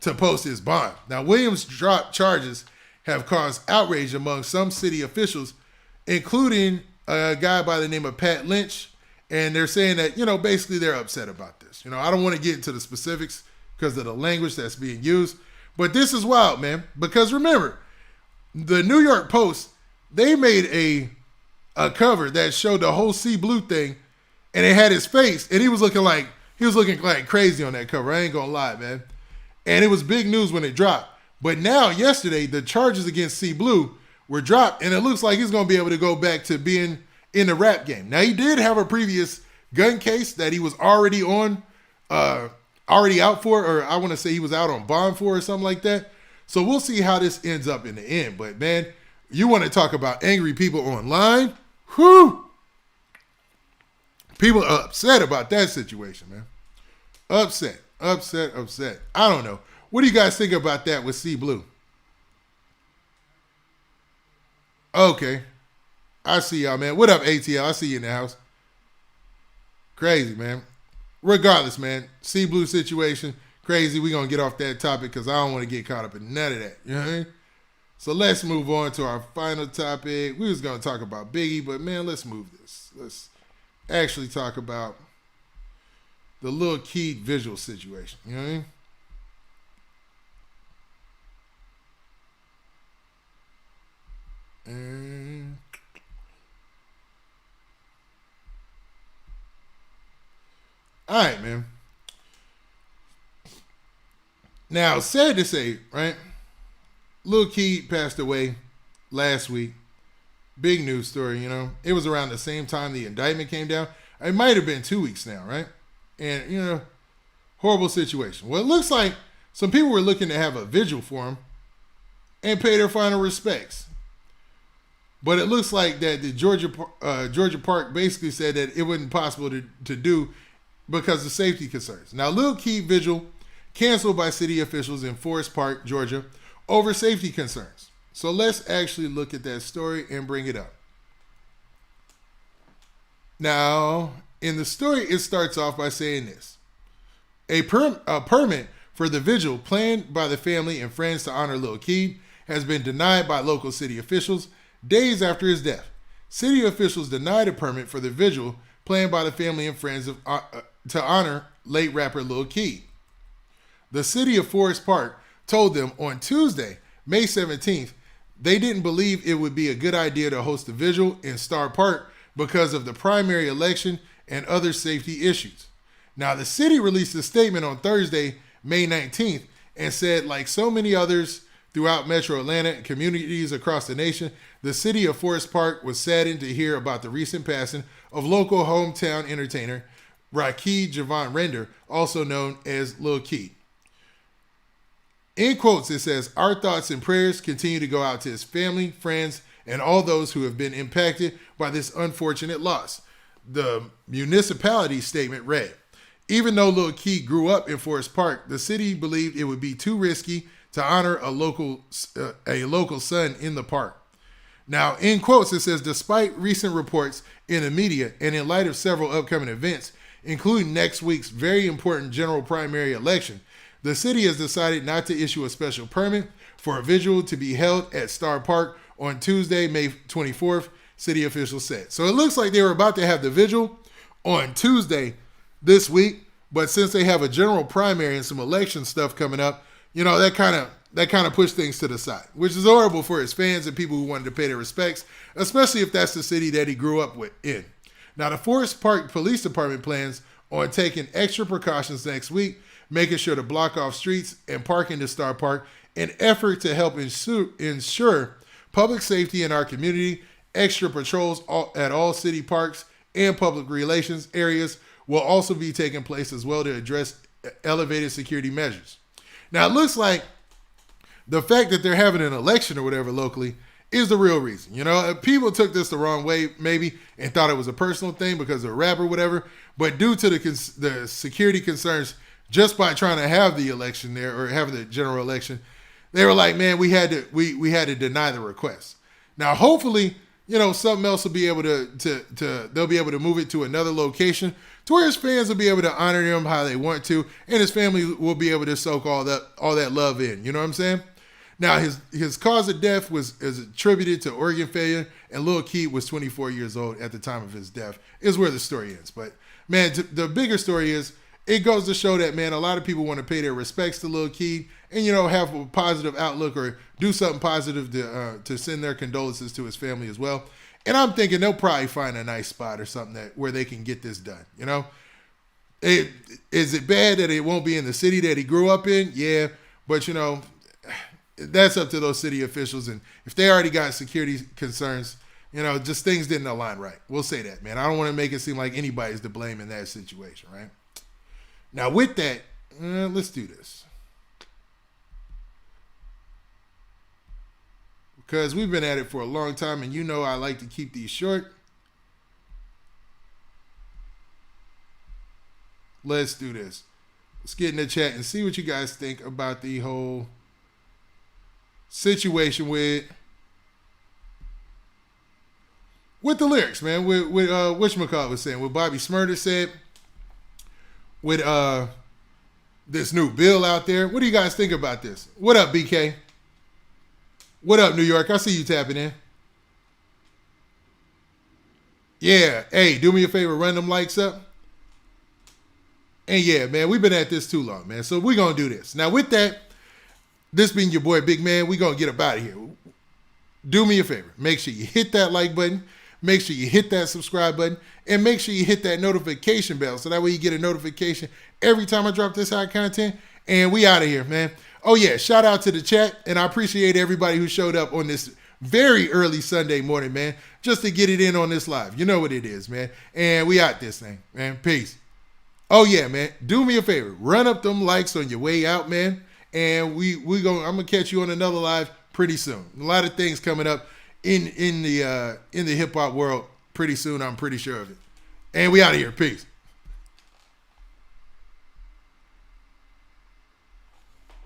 to post his bond. Now, Williams' dropped charges have caused outrage among some city officials, including a guy by the name of Pat Lynch. And they're saying that, basically they're upset about this. I don't want to get into the specifics because of the language that's being used. But this is wild, man. Because remember, the New York Post, they made a cover that showed the whole C Blue thing, and it had his face, and he was looking like crazy on that cover. I ain't gonna lie, man. And it was big news when it dropped. But now, yesterday, the charges against C Blue were dropped, and it looks like he's going to be able to go back to being in the rap game. Now, he did have a previous gun case that he was already out for, or I want to say he was out on bond for or something like that. So we'll see how this ends up in the end. But, man, you want to talk about angry people online? Whew! People are upset about that situation, man. Upset. I don't know. What do you guys think about that with C Blue? Okay. I see y'all, man. What up, ATL? I see you in the house. Crazy, man. Regardless, man. C Blue situation, crazy. We're going to get off that topic because I don't want to get caught up in none of that. You know what I mean? So let's move on to our final topic. We was going to talk about Biggie, but, man, let's move this. Let's actually talk about the little Keed Vigil situation. You know what I mean? And all right, man. Now, sad to say, right? Lil Keed passed away last week. Big news story, you know. It was around the same time the indictment came down. It might have been 2 weeks now, right? And, you know, horrible situation. Well, it looks like some people were looking to have a vigil for him and pay their final respects. But it looks like that the Georgia Park basically said that it wasn't possible to do because of safety concerns. Now, Lil Keed Vigil canceled by city officials in Forest Park, Georgia, over safety concerns. So let's actually look at that story and bring it up. Now, in the story, it starts off by saying this. A permit for the vigil planned by the family and friends to honor Lil Keed has been denied by local city officials days after his death. City officials denied a permit for the vigil planned by the family and friends to honor late rapper Lil Keed. The city of Forest Park told them on Tuesday, May 17th, they didn't believe it would be a good idea to host a vigil in Star Park because of the primary election and other safety issues. Now, the city released a statement on Thursday, May 19th, and said, like so many others throughout Metro Atlanta and communities across the nation, the city of Forest Park was saddened to hear about the recent passing of local hometown entertainer Rakeed Javon Render, also known as Lil Keed. In quotes, it says, "Our thoughts and prayers continue to go out to his family, friends, and all those who have been impacted by this unfortunate loss." The municipality statement read, "Even though Lil Keed grew up in Forest Park, the city believed it would be too risky to honor a local son in the park." Now, in quotes, it says, "Despite recent reports in the media and in light of several upcoming events, including next week's very important general primary election, the city has decided not to issue a special permit for a vigil to be held at Star Park on Tuesday, May 24th, city officials said." So it looks like they were about to have the vigil on Tuesday this week, but since they have a general primary and some election stuff coming up, you know, that kind of pushed things to the side, which is horrible for his fans and people who wanted to pay their respects, especially if that's the city that he grew up in. Now, the Forest Park Police Department plans on taking extra precautions next week, making sure to block off streets and parking to Star Park in effort to help ensure public safety in our community. Extra patrols at all city parks and public relations areas will also be taking place as well to address elevated security measures. Now, it looks like the fact that they're having an election or whatever locally is the real reason. You know, people took this the wrong way maybe and thought it was a personal thing because of a rap or whatever, but due to the security concerns, just by trying to have the election there or have the general election, they were like, man, we had to deny the request. Now, hopefully, you know, something else will be able they'll be able to move it to another location to where his fans will be able to honor him how they want to, and his family will be able to soak all that love in. You know what I'm saying? Now, his cause of death is attributed to organ failure, and Lil Keed was 24 years old at the time of his death, is where the story ends. But, man, the bigger story is, it goes to show that, man, a lot of people want to pay their respects to Lil Keed and, you know, have a positive outlook or do something positive to send their condolences to his family as well. And I'm thinking they'll probably find a nice spot or something where they can get this done, you know? Is it bad that it won't be in the city that he grew up in? Yeah, but, you know, that's up to those city officials. And if they already got security concerns, you know, just things didn't align right. We'll say that, man. I don't want to make it seem like anybody's to blame in that situation, right? Now, with that, let's do this. Because we've been at it for a long time, and you know I like to keep these short. Let's do this. Let's get in the chat and see what you guys think about the whole situation with the lyrics, man. With whatchamacallit was saying, what Bobby Shmurda said, with this new bill out there. What do you guys think about this? What up, BK? What up, New York? I see you tapping in. Yeah. Hey, do me a favor, run them likes up. And yeah, man, we've been at this too long, man. So we're going to do this. Now, with that, this being your boy, Big Man, we're going to get up out of here. do me a favor. Make sure you hit that like button. Make sure you hit that subscribe button. And make sure you hit that notification bell so that way you get a notification every time I drop this hot content. And we out of here, man. Oh, yeah. Shout out to the chat. And I appreciate everybody who showed up on this very early Sunday morning, man, just to get it in on this live. You know what it is, man. And we out this thing, man. Peace. Oh, yeah, man. Do me a favor. Run up them likes on your way out, man. And I'm going to catch you on another live pretty soon. A lot of things coming up in the hip hop world pretty soon. I'm pretty sure of it. And we out of here. Peace.